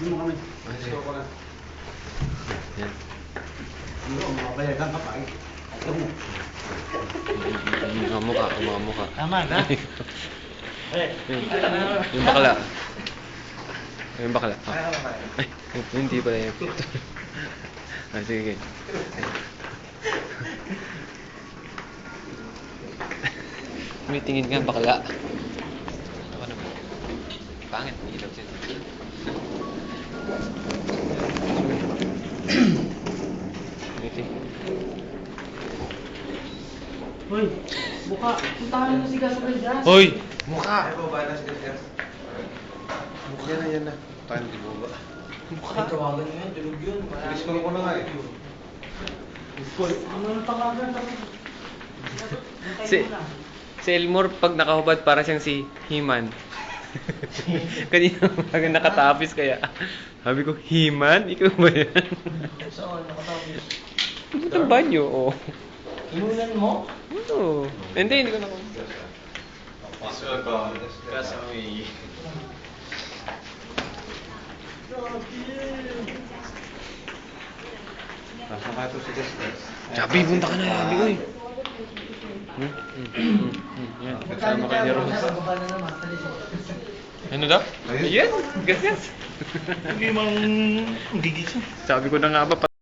Hindi mo kami. Gusto ko na. Yan. Hindi mo, makabayagan ka pa eh. Ayaw mo. Mga mukha. Tama ka? Eh, Yung bakla. Yung bakla. Ay, hindi pala yun. Sige. Tingin nga bakla. Ako naman. Pangit. Ilaw siya. Hoy, buka. Puntahan mo si Gasoline dyan. Hoy! Mukha! Ay, baba na siya, sir. Yan na, yan na. Tayo, di mo ba? Mukha. Tawagan mo yan, tulog yun. Discall ko na nga eh. Ano nang tawagan? Si Elmore, pag nakahubad, para siyang si He-Man. Kanina umaga nakatapis kaya. Sabi ko, He-Man? Ikaw ba yan? Saan? Nakatapos. Ito ang banyo, oh. Inunan mo? Oo. Hindi ko na. Pasok ko. Kasami. Nasaan ka ito si Destes? Sabi, punta ka na, sabi ko eh. Yan, kasama ka ni Rose. Baba na naman. Ano daw? Yan, ganyan. Hindi mang gigising. Sabi ko na nga ba,